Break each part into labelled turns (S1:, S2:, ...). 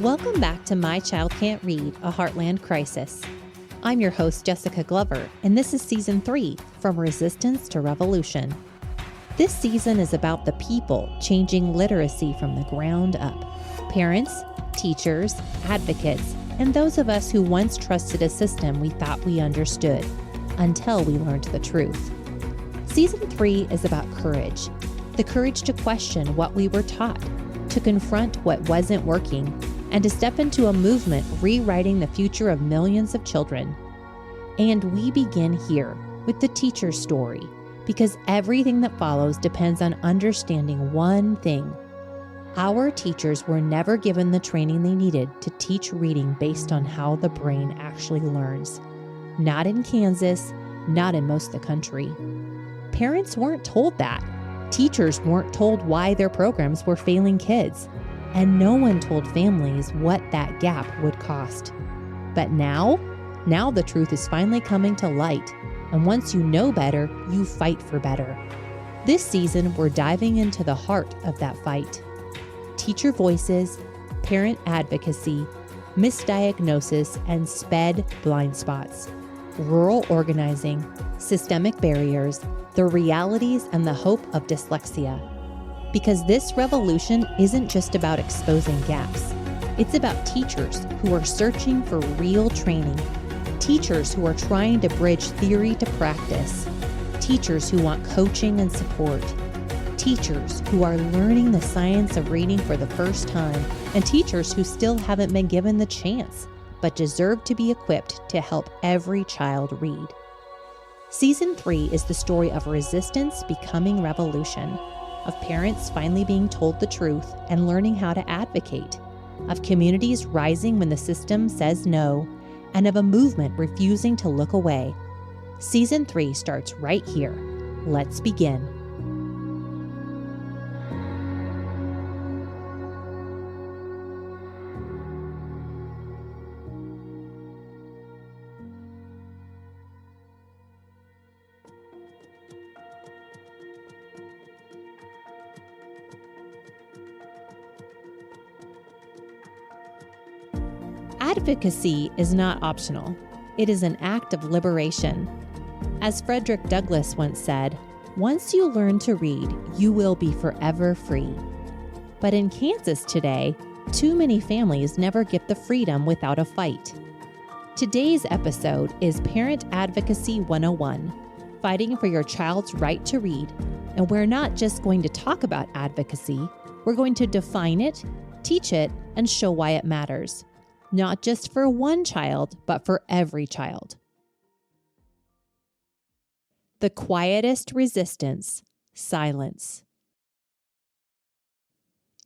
S1: Welcome back to My Child Can't Read, a Heartland Crisis. I'm your host, Jessica Glover, and this is Season 3, From Resistance to Revolution. This season is about the people changing literacy from the ground up. Parents, teachers, advocates, and those of us who once trusted a system we thought we understood, until we learned the truth. Season 3 is about courage. The courage to question what we were taught, to confront what wasn't working, and to step into a movement rewriting the future of millions of children. And we begin here with the teacher's story, because everything that follows depends on understanding one thing. Our teachers were never given the training they needed to teach reading based on how the brain actually learns. Not in Kansas, not in most of the country. Parents weren't told that. Teachers weren't told why their programs were failing kids. And no one told families what that gap would cost. But now the truth is finally coming to light. And once you know better, you fight for better. This season, we're diving into the heart of that fight. Teacher voices, parent advocacy, misdiagnosis, and SPED blind spots. Rural organizing, systemic barriers, the realities and the hope of dyslexia. Because this revolution isn't just about exposing gaps. It's about teachers who are searching for real training, teachers who are trying to bridge theory to practice, teachers who want coaching and support, teachers who are learning the science of reading for the first time, and teachers who still haven't been given the chance, but deserve to be equipped to help every child read. Season 3 is the story of resistance becoming revolution, of parents finally being told the truth and learning how to advocate, of communities rising when the system says no, and of a movement refusing to look away. Season 3 starts right here. Let's begin. Advocacy is not optional. It is an act of liberation. As Frederick Douglass once said, "Once you learn to read, you will be forever free." But in Kansas today, too many families never get the freedom without a fight. Today's episode is Parent Advocacy 101, fighting for your child's right to read. And we're not just going to talk about advocacy, we're going to define it, teach it, and show why it matters. Not just for one child, but for every child. The quietest resistance, silence.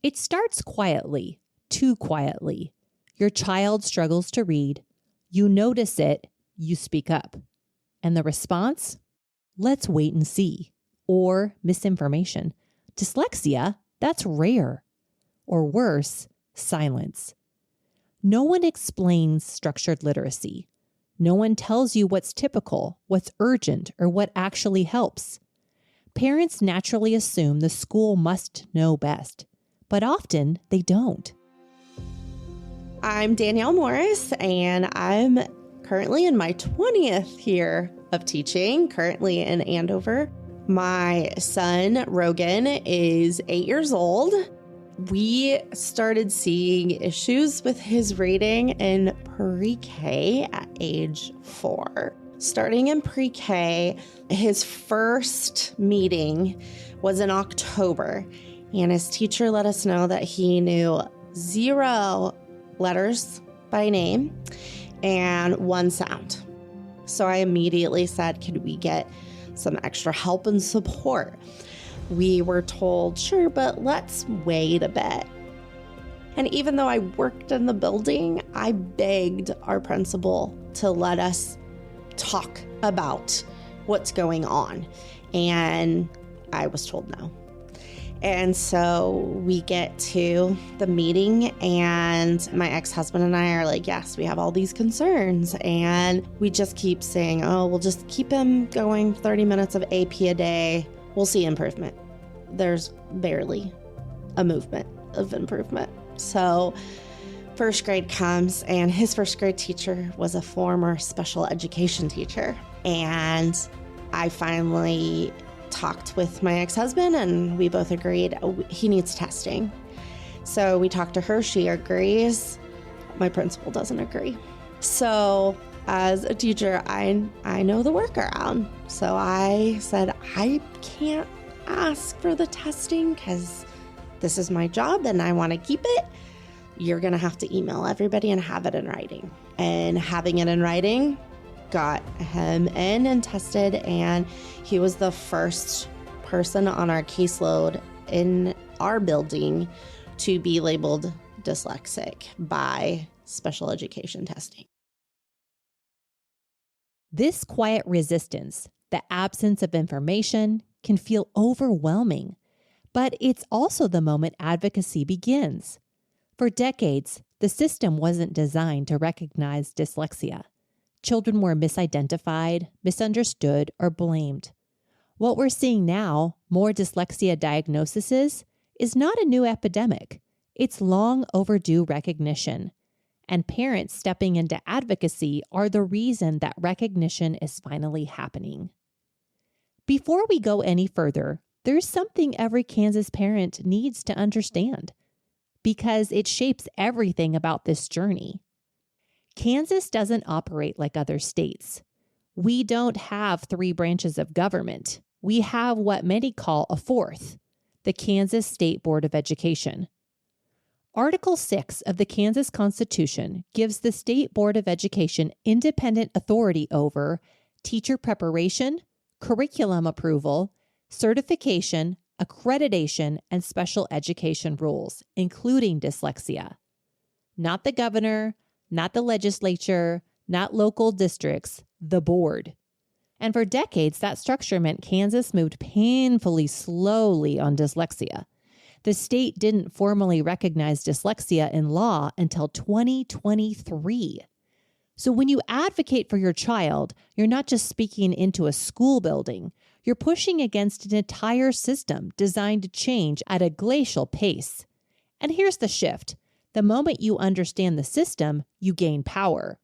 S1: It starts quietly, too quietly. Your child struggles to read. You notice it, you speak up. And the response? Let's wait and see. Or misinformation. Dyslexia? That's rare. Or worse, silence. No one explains structured literacy. No one tells you what's typical, what's urgent, or what actually helps. Parents naturally assume the school must know best, but often they don't.
S2: I'm Danielle Morris, and I'm currently in my 20th year of teaching, currently in Andover. My son, Rogan, is 8 years old. We started seeing issues with his reading in pre-K at age 4. Starting in pre-K, his first meeting was in October, and his teacher let us know that he knew 0 letters by name and 1 sound. So I immediately said, could we get some extra help and support? We were told, sure, but let's wait a bit. And even though I worked in the building, I begged our principal to let us talk about what's going on. And I was told no. And so we get to the meeting, and my ex-husband and I are like, yes, we have all these concerns. And we just keep saying, oh, we'll just keep him going 30 minutes of AP a day. We'll see improvement. There's barely a movement of improvement. So first grade comes, and his first grade teacher was a former special education teacher. And I finally talked with my ex-husband, and we both agreed he needs testing. So we talked to her, she agrees. My principal doesn't agree. So as a teacher, I know the workaround. So I said, I can't ask for the testing because this is my job and I want to keep it. You're going to have to email everybody and have it in writing. And having it in writing got him in and tested, and he was the first person on our caseload in our building to be labeled dyslexic by special education testing.
S1: This quiet resistance, the absence of information, can feel overwhelming, but it's also the moment advocacy begins. For decades, the system wasn't designed to recognize dyslexia. Children were misidentified, misunderstood, or blamed. What we're seeing now, more dyslexia diagnoses, is not a new epidemic. It's long overdue recognition. And parents stepping into advocacy are the reason that recognition is finally happening. Before we go any further, there's something every Kansas parent needs to understand, because it shapes everything about this journey. Kansas doesn't operate like other states. We don't have 3 branches of government. We have what many call a 4th, the Kansas State Board of Education. Article 6 of the Kansas Constitution gives the State Board of Education independent authority over teacher preparation, curriculum approval, certification, accreditation, and special education rules, including dyslexia. Not the governor, not the legislature, not local districts, the board. And for decades, that structure meant Kansas moved painfully slowly on dyslexia. The state didn't formally recognize dyslexia in law until 2023. So when you advocate for your child, you're not just speaking into a school building. You're pushing against an entire system designed to change at a glacial pace. And here's the shift. The moment you understand the system, you gain power.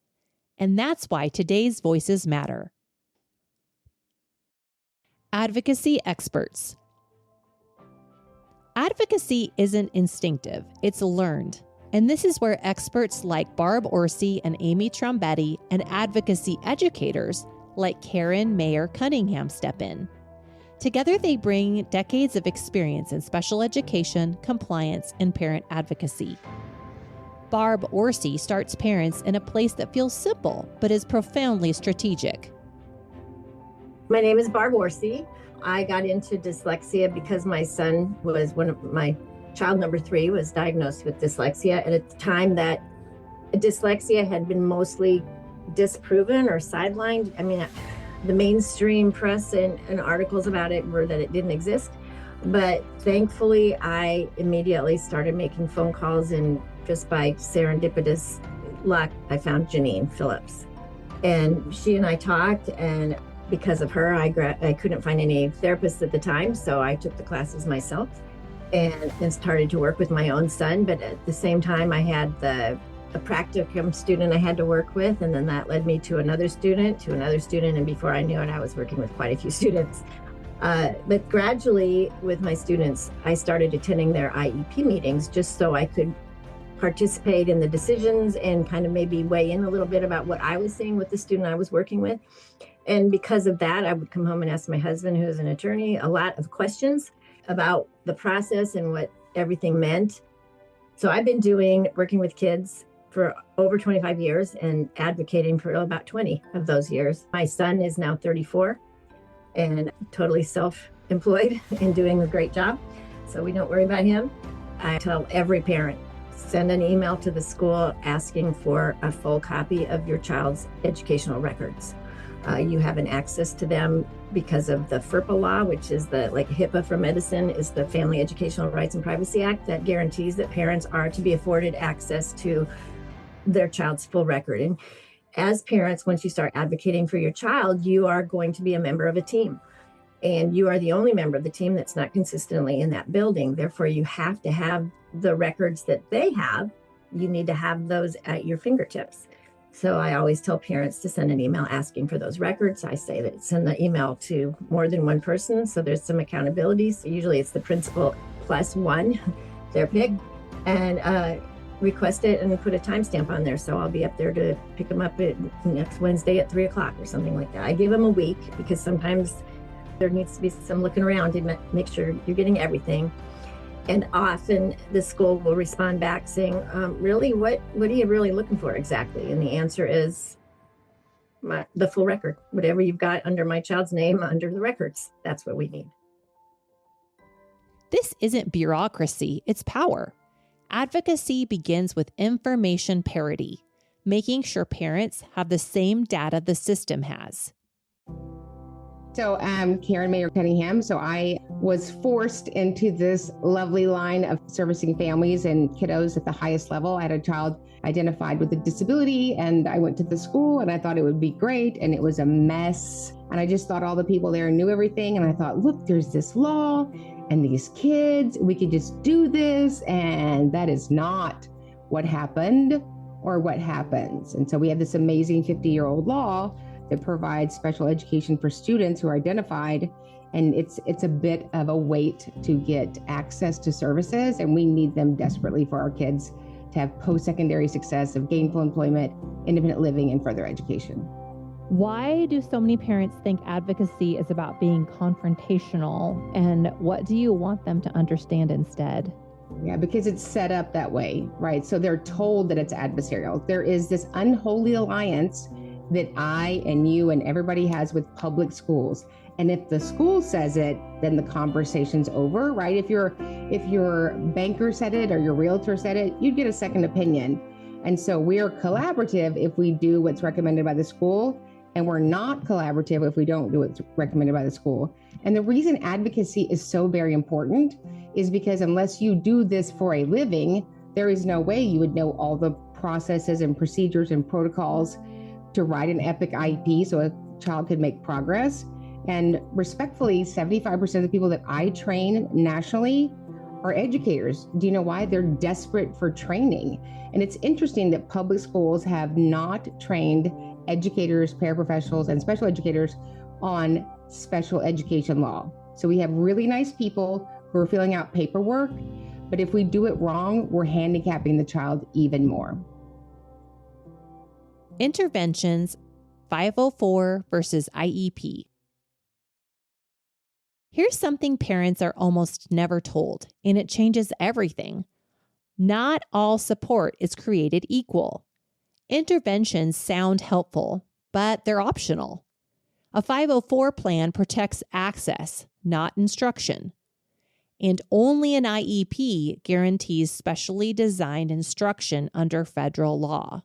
S1: And that's why today's voices matter. Advocacy experts. Advocacy isn't instinctive, it's learned. And this is where experts like Barb Orsi and Amy Trombetti and advocacy educators like Karen Mayer Cunningham step in. Together, they bring decades of experience in special education, compliance, and parent advocacy. Barb Orsi starts parents in a place that feels simple, but is profoundly strategic.
S3: My name is Barb Orsi. I got into dyslexia because my son was my child number 3 was diagnosed with dyslexia. And at the time that dyslexia had been mostly disproven or sidelined. I mean, the mainstream press and articles about it were that it didn't exist. But thankfully, I immediately started making phone calls, and just by serendipitous luck, I found Janine Phillips. And she and I talked, and because of her, I couldn't find any therapists at the time, so I took the classes myself and started to work with my own son. But at the same time, I had a practicum student I had to work with, and then that led me to another student, and before I knew it, I was working with quite a few students. But gradually, with my students, I started attending their IEP meetings just so I could participate in the decisions and kind of maybe weigh in a little bit about what I was seeing with the student I was working with. And because of that, I would come home and ask my husband, who is an attorney, a lot of questions about the process and what everything meant. So I've been working with kids for over 25 years and advocating for about 20 of those years. My son is now 34 and totally self-employed and doing a great job, so we don't worry about him. I tell every parent, send an email to the school asking for a full copy of your child's educational records. You have an access to them because of the FERPA law, which is like HIPAA for medicine, is the Family Educational Rights and Privacy Act that guarantees that parents are to be afforded access to their child's full record. And as parents, once you start advocating for your child, you are going to be a member of a team. And you are the only member of the team that's not consistently in that building. Therefore, you have to have the records that they have you need to have those at your fingertips. So I always tell parents to send an email asking for those records. I say that send the email to more than one person, so there's some accountability. So usually it's the principal plus one, their pick, and request it and put a timestamp on there. So I'll be up there to pick them up next Wednesday at 3:00 or something like that. I give them a week because sometimes there needs to be some looking around to make sure you're getting everything. And often the school will respond back saying, really, what are you really looking for exactly? And the answer is the full record, whatever you've got under my child's name, under the records. That's what we need.
S1: This isn't bureaucracy, it's power. Advocacy begins with information parity, making sure parents have the same data the system has.
S4: So I'm Karen Mayer Cunningham. So I was forced into this lovely line of servicing families and kiddos at the highest level. I had a child identified with a disability, and I went to the school and I thought it would be great, and it was a mess. And I just thought all the people there knew everything. And I thought, look, there's this law and these kids, we could just do this. And that is not what happened or what happens. And so we have this amazing 50-year-old law that provides special education for students who are identified. And it's a bit of a wait to get access to services. And we need them desperately for our kids to have post-secondary success of gainful employment, independent living, and further education.
S1: Why do so many parents think advocacy is about being confrontational? And what do you want them to understand instead?
S4: Yeah, because it's set up that way, right? So they're told that it's adversarial. There is this unholy alliance that I and you and everybody has with public schools. And if the school says it, then the conversation's over, right? If your banker said it or your realtor said it, you'd get a second opinion. And so we're collaborative if we do what's recommended by the school, and we're not collaborative if we don't do what's recommended by the school. And the reason advocacy is so very important is because unless you do this for a living, there is no way you would know all the processes and procedures and protocols to write an epic IEP so a child could make progress. And respectfully, 75% of the people that I train nationally are educators. Do you know why? They're desperate for training. And it's interesting that public schools have not trained educators, paraprofessionals, and special educators on special education law. So we have really nice people who are filling out paperwork, but if we do it wrong, we're handicapping the child even more.
S1: Interventions 504 versus IEP. Here's something parents are almost never told, and it changes everything. Not all support is created equal. Interventions sound helpful, but they're optional. A 504 plan protects access, not instruction. And only an IEP guarantees specially designed instruction under federal law.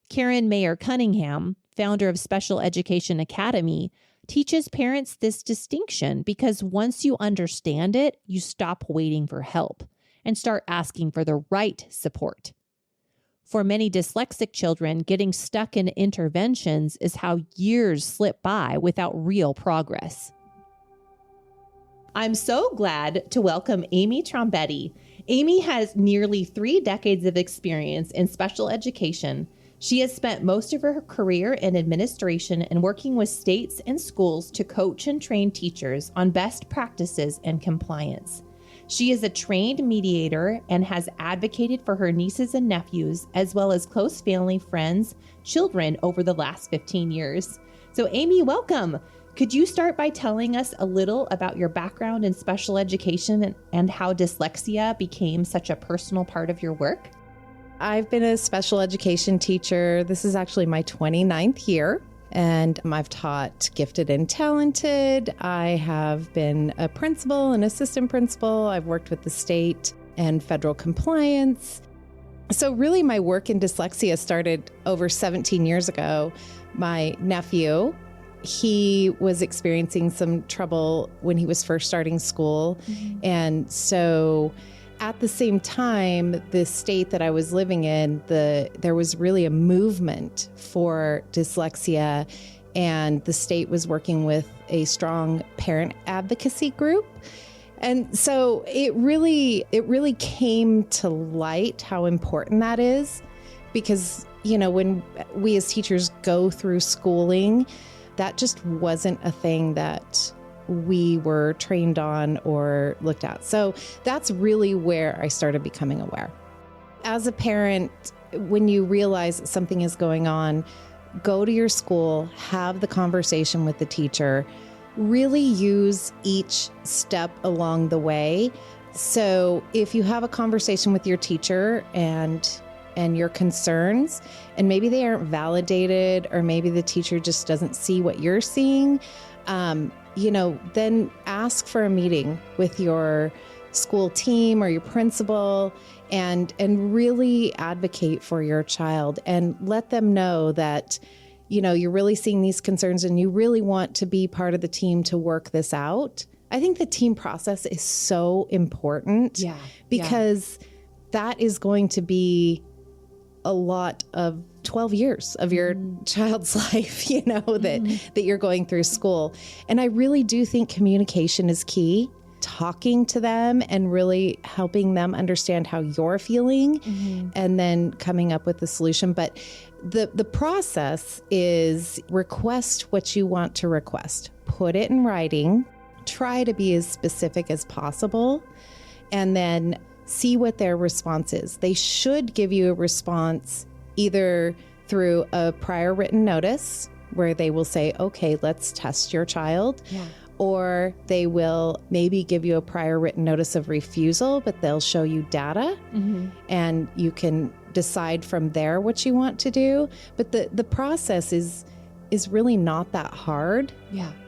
S1: Karen Mayer Cunningham, founder of Special Education Academy, teaches parents this distinction because once you understand it, you stop waiting for help and start asking for the right support. For many dyslexic children, getting stuck in interventions is how years slip by without real progress. I'm so glad to welcome Amy Trombetti. Amy has nearly 3 decades of experience in special education. She has spent most of her career in administration and working with states and schools to coach and train teachers on best practices and compliance. She is a trained mediator and has advocated for her nieces and nephews, as well as close family, friends, children over the last 15 years. So Amy, welcome. Could you start by telling us a little about your background in special education and how dyslexia became such a personal part of your work?
S5: I've been a special education teacher. This is actually my 29th year, and I've taught gifted and talented. I have been a principal, an assistant principal. I've worked with the state and federal compliance. So really my work in dyslexia started over 17 years ago. My nephew, he was experiencing some trouble when he was first starting school. Mm-hmm. And so at the same time, the state that I was living in, there was really a movement for dyslexia, and the state was working with a strong parent advocacy group. And so it really came to light how important that is, because, when we as teachers go through schooling, that just wasn't a thing that we were trained on or looked at. So that's really where I started becoming aware. As a parent, when you realize that something is going on, go to your school, have the conversation with the teacher, really use each step along the way. So if you have a conversation with your teacher and your concerns, and maybe they aren't validated, or maybe the teacher just doesn't see what you're seeing, then ask for a meeting with your school team or your principal and really advocate for your child and let them know that, you're really seeing these concerns and you really want to be part of the team to work this out. I think the team process is so important because that is going to be a lot of 12 years of your child's life, that you're going through school. And I really do think communication is key. Talking to them and really helping them understand how you're feeling and then coming up with the solution. But the process is request what you want to request, put it in writing, try to be as specific as possible, and then see what their response is. They should give you a response either through a prior written notice where they will say, okay, let's test your child. Or they will maybe give you a prior written notice of refusal, but they'll show you data and you can decide from there what you want to do. But the process is really not that hard.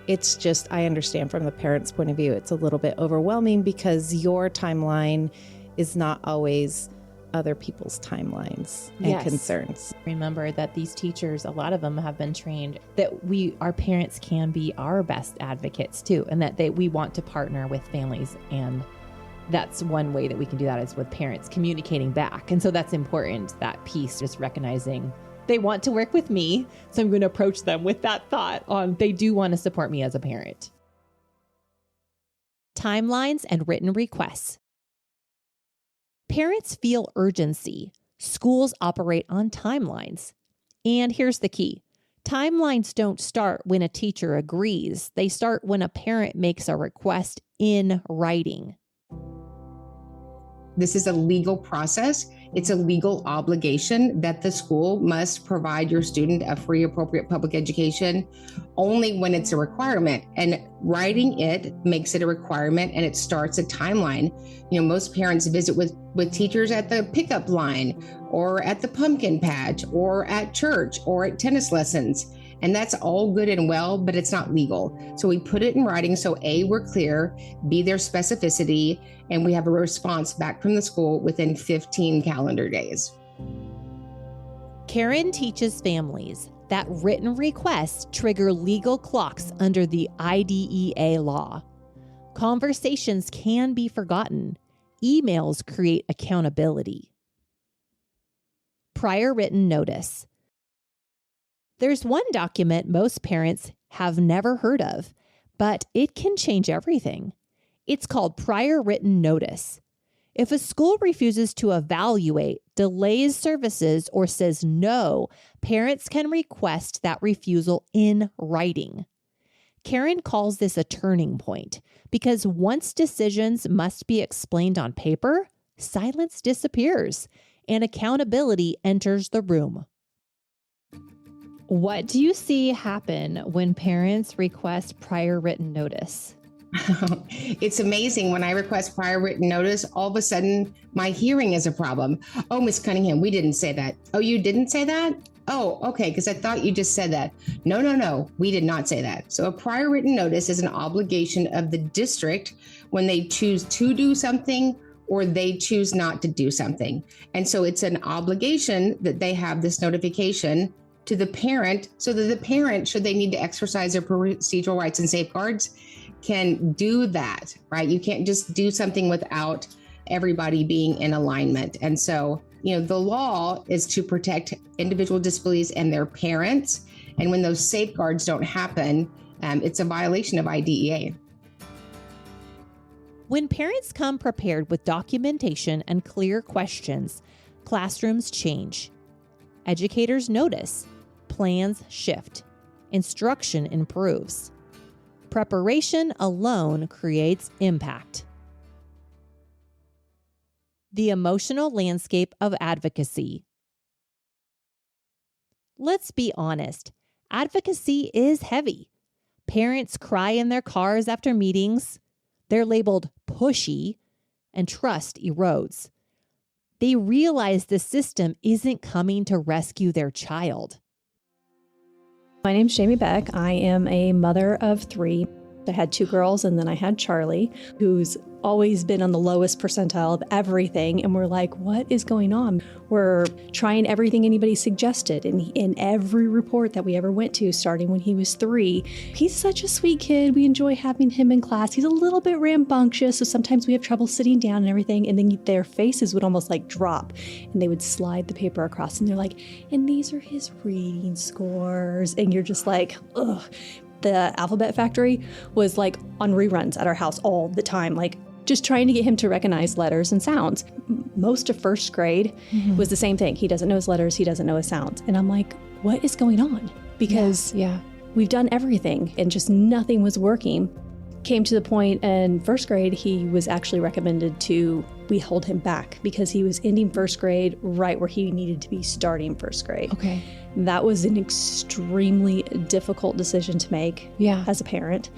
S5: It's just, I understand from the parent's point of view, it's a little bit overwhelming because your timeline is not always other people's timelines and concerns.
S1: Remember that these teachers, a lot of them have been trained that our parents can be our best advocates too, and that we want to partner with families. And that's one way that we can do that is with parents communicating back. And so that's important, that piece, just recognizing they want to work with me. So I'm going to approach them with that thought on they do want to support me as a parent. Timelines and written requests. Parents feel urgency. Schools operate on timelines. And here's the key. Timelines don't start when a teacher agrees. They start when a parent makes a request in writing.
S4: This is a legal process. It's a legal obligation that the school must provide your student a free, appropriate public education only when it's a requirement. And writing it makes it a requirement and it starts a timeline. Most parents visit with teachers at the pickup line or at the pumpkin patch or at church or at tennis lessons. And that's all good and well, but it's not legal. So we put it in writing. So A, we're clear, B, there's specificity, and we have a response back from the school within 15 calendar days.
S1: Karen teaches families that written requests trigger legal clocks under the IDEA law. Conversations can be forgotten. Emails create accountability. Prior written notice. There's one document most parents have never heard of, but it can change everything. It's called prior written notice. If a school refuses to evaluate, delays services, or says no, parents can request that refusal in writing. Karen calls this a turning point because once decisions must be explained on paper, silence disappears and accountability enters the room. What do you see happen when parents request prior written notice?
S4: It's amazing. When I request prior written notice, all of a sudden my hearing is a problem. Oh, Miss Cunningham, we didn't say that. Oh, you didn't say that? Oh, okay, because I thought you just said that. No, we did not say that. So a prior written notice is an obligation of the district when they choose to do something or they choose not to do something. And so it's an obligation that they have this notification to the parent so that the parent, should they need to exercise their procedural rights and safeguards, can do that, right? You can't just do something without everybody being in alignment. And so, the law is to protect individual disabilities and their parents. And when those safeguards don't happen, it's a violation of IDEA.
S1: When parents come prepared with documentation and clear questions, classrooms change. Educators notice. Plans shift. Instruction improves. Preparation alone creates impact. The emotional landscape of advocacy. Let's be honest, advocacy is heavy. Parents cry in their cars after meetings. They're labeled pushy, and trust erodes. They realize the system isn't coming to rescue their child.
S6: My name's Jamie Beck. I am a mother of 3. I had 2 girls, and then I had Charlie, who's always been on the lowest percentile of everything. And we're like, what is going on? We're trying everything anybody suggested. And in every report that we ever went to, starting when he was 3, he's such a sweet kid. We enjoy having him in class. He's a little bit rambunctious, so sometimes we have trouble sitting down and everything. And then their faces would almost like drop, and they would slide the paper across, and they're like, and these are his reading scores. And you're just like, ugh. The Alphabet Factory was like on reruns at our house all the time, like just trying to get him to recognize letters and sounds. Most of first grade was the same thing. He doesn't know his letters, he doesn't know his sounds. And I'm like, what is going on? Because we've done everything and just nothing was working. Came to the point in first grade, he was actually recommended we hold him back because he was ending first grade right where he needed to be starting first grade.
S5: Okay.
S6: That was an extremely difficult decision to make as a parent.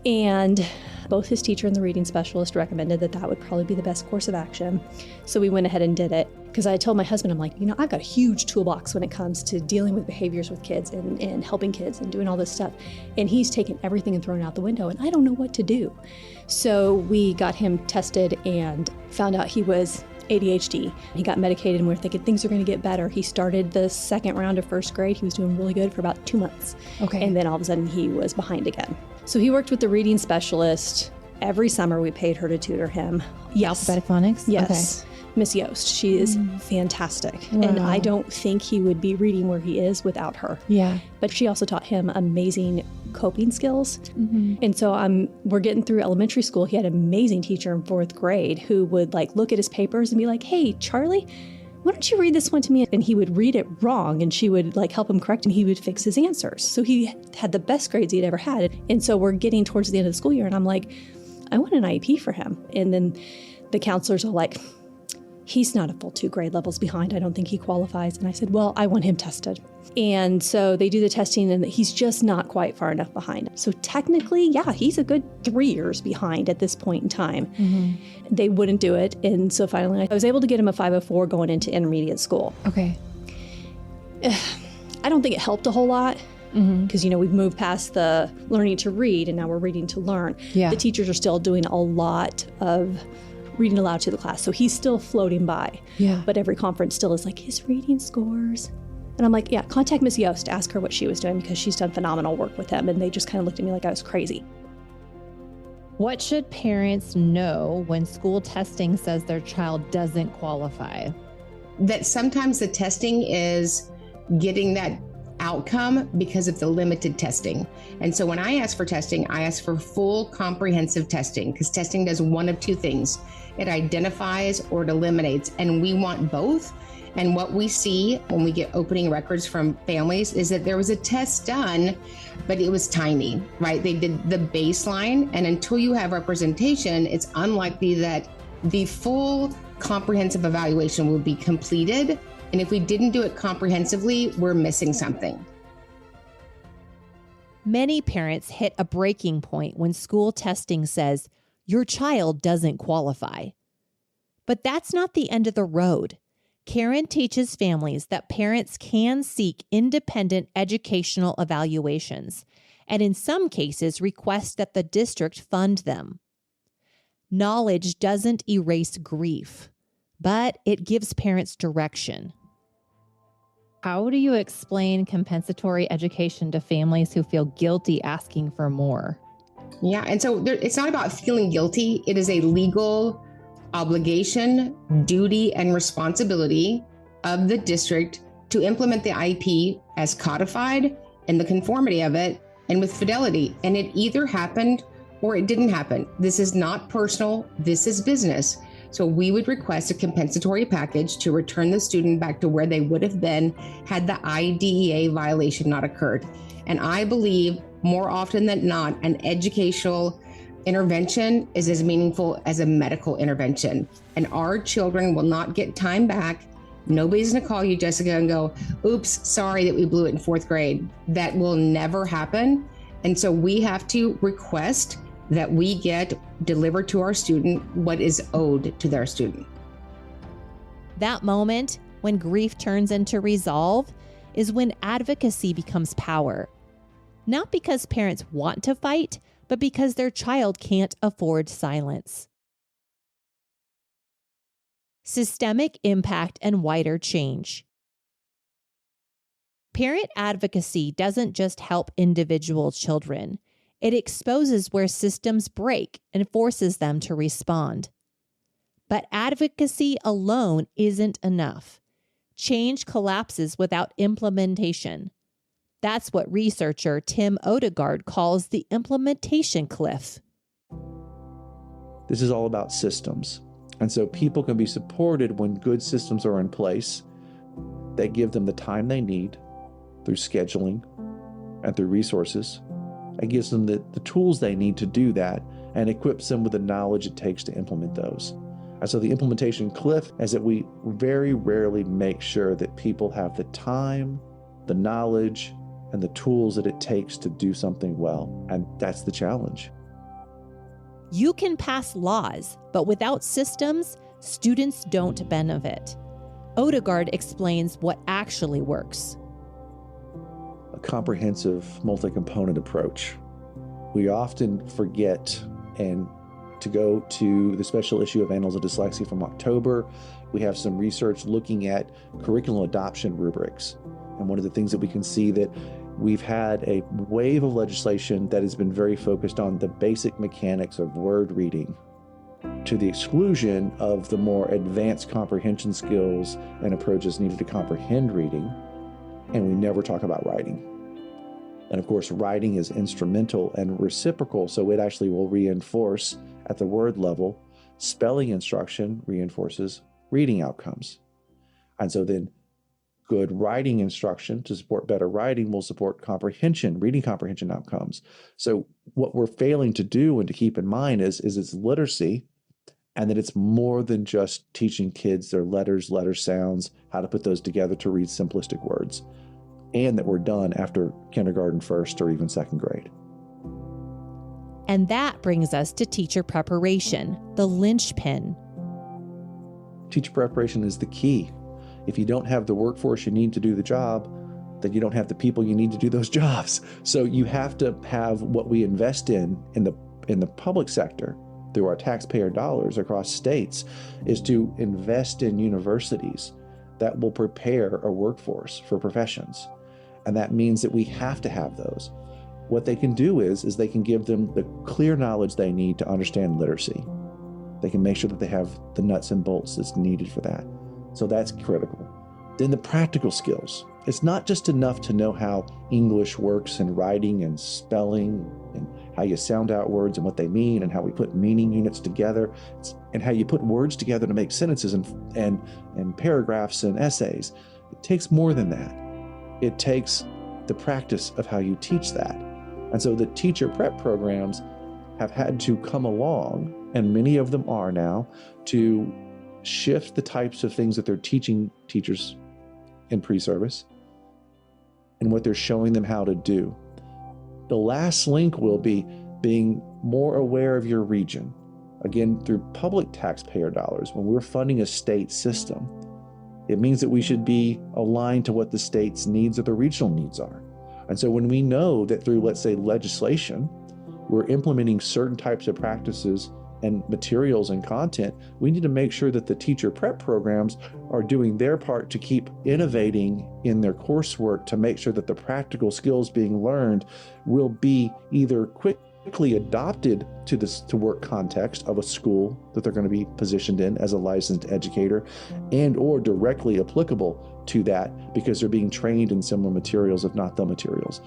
S6: And both his teacher and the reading specialist recommended that would probably be the best course of action. So we went ahead and did it. Because I told my husband, I'm like, I've got a huge toolbox when it comes to dealing with behaviors with kids and helping kids and doing all this stuff. And he's taken everything and thrown it out the window, and I don't know what to do. So we got him tested and found out he was ADHD. He got medicated, and we were thinking things are going to get better. He started the second round of first grade. He was doing really good for about 2 months.
S5: Okay.
S6: And then all of a sudden he was behind again. So he worked with the reading specialist. Every summer we paid her to tutor him. Yes.
S5: Alphabetic phonics?
S6: Yes.
S5: Okay.
S6: Miss Yost. She is fantastic. Wow. And I don't think he would be reading where he is without her.
S5: Yeah.
S6: But she also taught him amazing coping skills. And so we're getting through elementary school. He had an amazing teacher in 4th grade who would like look at his papers and be like, hey, Charlie, why don't you read this one to me? And he would read it wrong, and she would like help him correct, and he would fix his answers. So he had the best grades he'd ever had. And so we're getting towards the end of the school year, and I'm like, I want an IEP for him. And then the counselors are like, he's not a full 2 grade levels behind. I don't think he qualifies. And I said, well, I want him tested. And so they do the testing, and he's just not quite far enough behind. So technically, he's a good 3 years behind at this point in time. They wouldn't do it. And so finally, I was able to get him a 504 going into intermediate school.
S5: Okay.
S6: I don't think it helped a whole lot. Because, we've moved past the learning to read, and now we're reading to learn.
S5: Yeah.
S6: The teachers are still doing a lot of reading aloud to the class. So he's still floating by.
S5: Yeah.
S6: But every conference still is like, his reading scores. And I'm like, contact Miss Yost, ask her what she was doing, because she's done phenomenal work with him. And they just kind of looked at me like I was crazy.
S1: What should parents know when school testing says their child doesn't qualify?
S4: That sometimes the testing is getting that outcome because of the limited testing. And so when I ask for testing, I ask for full comprehensive testing, because testing does one of 2 things. It identifies or it eliminates, and we want both. And what we see when we get opening records from families is that there was a test done, but it was tiny, right? They did the baseline, and until you have representation, it's unlikely that the full comprehensive evaluation will be completed. And if we didn't do it comprehensively, we're missing something.
S1: Many parents hit a breaking point when school testing says your child doesn't qualify. But that's not the end of the road. Karen teaches families that parents can seek independent educational evaluations, and in some cases request that the district fund them. Knowledge doesn't erase grief, but it gives parents direction. How do you explain compensatory education to families who feel guilty asking for more?
S4: Yeah, and so it's not about feeling guilty. It is a legal obligation, duty, and responsibility of the district to implement the IEP as codified in the conformity of it and with fidelity. And it either happened or it didn't happen. This is not personal. This is business. So we would request a compensatory package to return the student back to where they would have been had the IDEA violation not occurred. And I believe more often than not, an educational intervention is as meaningful as a medical intervention. And our children will not get time back. Nobody's going to call you, Jessica, and go, oops, sorry that we blew it in 4th grade. That will never happen. And so we have to request that we get delivered to our student what is owed to their student.
S1: That moment when grief turns into resolve is when advocacy becomes power. Not because parents want to fight, but because their child can't afford silence. Systemic impact and wider change. Parent advocacy doesn't just help individual children. It exposes where systems break and forces them to respond. But advocacy alone isn't enough. Change collapses without implementation. That's what researcher Tim Odegaard calls the implementation cliff.
S7: This is all about systems. And so people can be supported when good systems are in place that give them the time they need through scheduling and through resources. It gives them the tools they need to do that and equips them with the knowledge it takes to implement those. And so the implementation cliff is that we very rarely make sure that people have the time, the knowledge, and the tools that it takes to do something well. And that's the challenge.
S1: You can pass laws, but without systems, students don't benefit. Odegaard explains what actually works.
S7: A comprehensive, multi-component approach. We often forget and to go to the special issue of Annals of Dyslexia from October. We have some research looking at curriculum adoption rubrics. And one of the things that we can see that we've had a wave of legislation that has been very focused on the basic mechanics of word reading to the exclusion of the more advanced comprehension skills and approaches needed to comprehend reading. And we never talk about writing. And of course, writing is instrumental and reciprocal, so it actually will reinforce at the word level. Spelling instruction reinforces reading outcomes. And so then good writing instruction to support better writing will support comprehension, reading comprehension outcomes. So what we're failing to do and to keep in mind is it's literacy, and that it's more than just teaching kids their letters, letter sounds, how to put those together to read simplistic words, and that we're done after kindergarten, 1st, or even 2nd grade.
S1: And that brings us to teacher preparation, the linchpin.
S7: Teacher preparation is the key. If you don't have the workforce you need to do the job, then you don't have the people you need to do those jobs. So you have to have what we invest in the public sector through our taxpayer dollars across states is to invest in universities that will prepare a workforce for professions. And that means that we have to have those. What they can do is they can give them the clear knowledge they need to understand literacy. They can make sure that they have the nuts and bolts that's needed for that. So that's critical. Then the practical skills. It's not just enough to know how English works and writing and spelling and how you sound out words and what they mean and how we put meaning units together and how you put words together to make sentences and paragraphs and essays. It takes more than that. It takes the practice of how you teach that. And so the teacher prep programs have had to come along, and many of them are now, to shift the types of things that they're teaching teachers in pre-service and what they're showing them how to do. The last link will be being more aware of your region. Again, through public taxpayer dollars, when we're funding a state system, it means that we should be aligned to what the state's needs or the regional needs are. And so when we know that through, let's say, legislation, we're implementing certain types of practices and materials and content, we need to make sure that the teacher prep programs are doing their part to keep innovating in their coursework to make sure that the practical skills being learned will be either quickly adopted to work context of a school that they're going to be positioned in as a licensed educator, and or directly applicable to that because they're being trained in similar materials, if not the materials.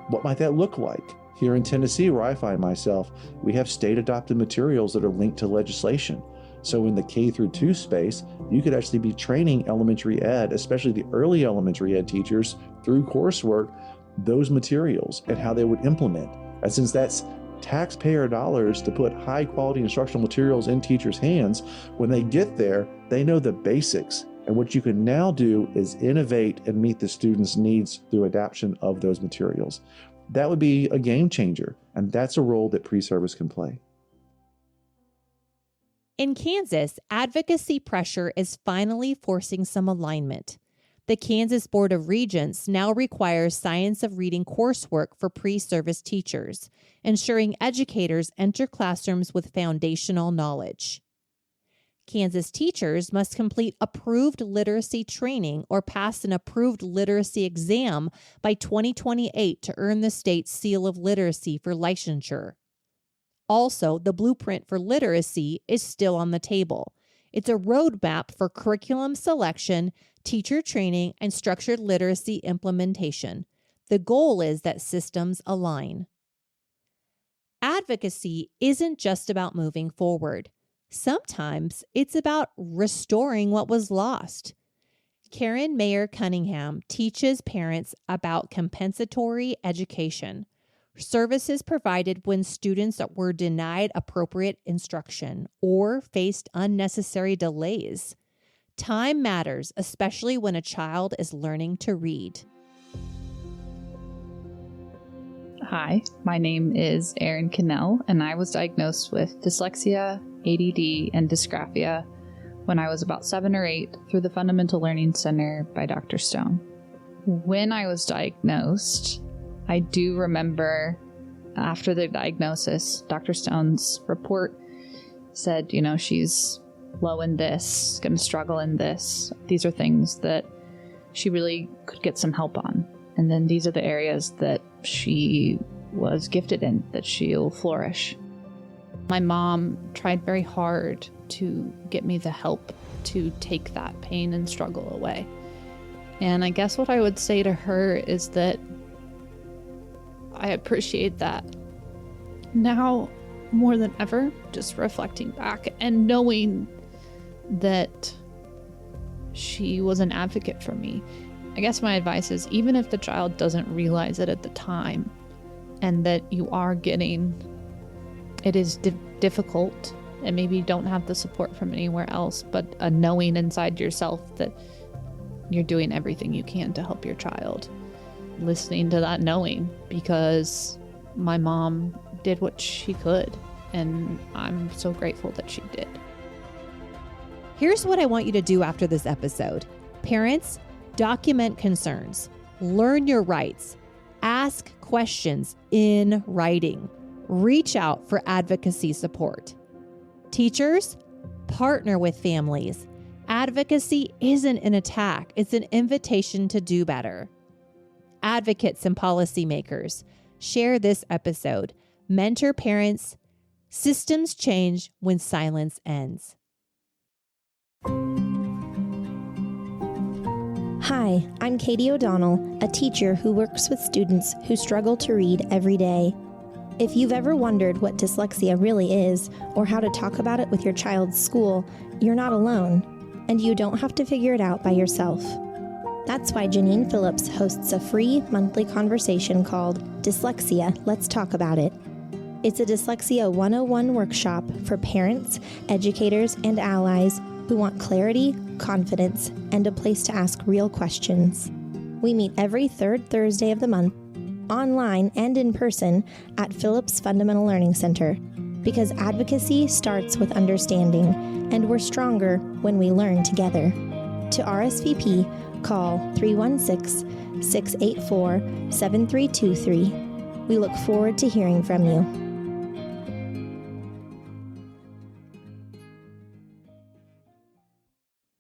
S7: What might that look like? Here in Tennessee, where I find myself, we have state-adopted materials that are linked to legislation. So in the K through 2 space, you could actually be training elementary ed, especially the early elementary ed teachers, through coursework, those materials and how they would implement. And since that's taxpayer dollars to put high-quality instructional materials in teachers' hands, when they get there, they know the basics. And what you can now do is innovate and meet the students' needs through adaptation of those materials. That would be a game changer, and that's a role that pre-service can play.
S1: In Kansas, advocacy pressure is finally forcing some alignment. The Kansas Board of Regents now requires science of reading coursework for pre-service teachers, ensuring educators enter classrooms with foundational knowledge. Kansas teachers must complete approved literacy training or pass an approved literacy exam by 2028 to earn the state's seal of literacy for licensure. Also, the blueprint for literacy is still on the table. It's a roadmap for curriculum selection, teacher training, and structured literacy implementation. The goal is that systems align. Advocacy isn't just about moving forward. Sometimes it's about restoring what was lost. Karen Mayer Cunningham teaches parents about compensatory education, services provided when students were denied appropriate instruction or faced unnecessary delays. Time matters, especially when a child is learning to read.
S8: Hi, my name is Erin Cannell, and I was diagnosed with dyslexia, ADD, and dysgraphia when I was about 7 or 8 through the Fundamental Learning Center by Dr. Stone. When I was diagnosed, I do remember after the diagnosis, Dr. Stone's report said, she's low in this, going to struggle in this. These are things that she really could get some help on. And then these are the areas that she was gifted in, that she'll flourish. My mom tried very hard to get me the help to take that pain and struggle away. And I guess what I would say to her is that I appreciate that now more than ever, just reflecting back and knowing that she was an advocate for me. I guess my advice is, even if the child doesn't realize it at the time, and that you are getting, it is difficult, and maybe you don't have the support from anywhere else, but a knowing inside yourself that you're doing everything you can to help your child. Listening to that knowing, because my mom did what she could, and I'm so grateful that she did.
S1: Here's what I want you to do after this episode. Parents, document concerns, learn your rights, ask questions in writing, reach out for advocacy support. Teachers, partner with families. Advocacy isn't an attack, it's an invitation to do better. Advocates and policymakers, share this episode. Mentor parents. Systems change when silence ends.
S9: Hi, I'm Katie O'Donnell, a teacher who works with students who struggle to read every day. If you've ever wondered what dyslexia really is, or how to talk about it with your child's school, you're not alone, and you don't have to figure it out by yourself. That's why Janine Phillips hosts a free monthly conversation called Dyslexia, Let's Talk About It. It's a Dyslexia 101 workshop for parents, educators, and allies who want clarity, confidence, and a place to ask real questions. We meet every third Thursday of the month, online and in person at Phillips Fundamental Learning Center, because advocacy starts with understanding, and we're stronger when we learn together. To RSVP, call 316-684-7323. We look forward to hearing from you.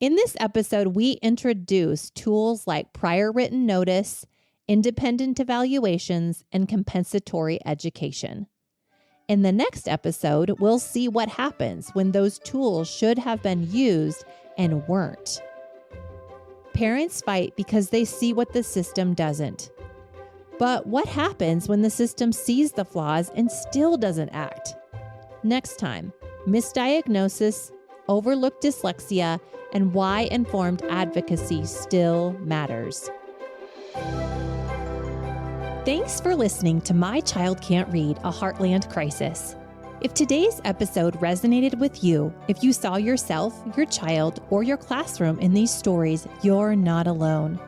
S1: In this episode, we introduce tools like prior written notice, independent evaluations, and compensatory education. In the next episode, we'll see what happens when those tools should have been used and weren't. Parents fight because they see what the system doesn't. But what happens when the system sees the flaws and still doesn't act? Next time, misdiagnosis, overlooked dyslexia, and why informed advocacy still matters. Thanks for listening to My Child Can't Read, a Heartland Crisis. If today's episode resonated with you, if you saw yourself, your child, or your classroom in these stories, you're not alone.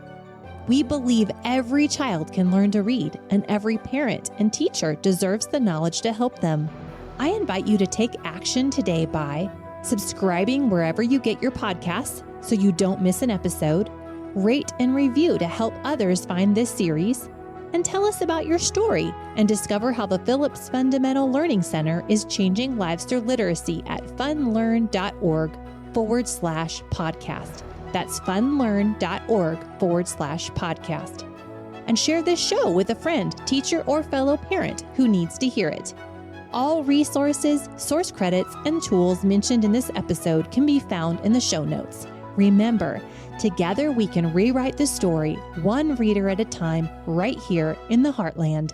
S1: We believe every child can learn to read, and every parent and teacher deserves the knowledge to help them. I invite you to take action today by subscribing wherever you get your podcasts so you don't miss an episode, rate and review to help others find this series, and tell us about your story and discover how the Phillips Fundamental Learning Center is changing lives through literacy at funlearn.org/podcast. That's funlearn.org/podcast. And share this show with a friend, teacher, or fellow parent who needs to hear it. All resources, source credits, and tools mentioned in this episode can be found in the show notes. Remember, together we can rewrite the story one reader at a time right here in the Heartland.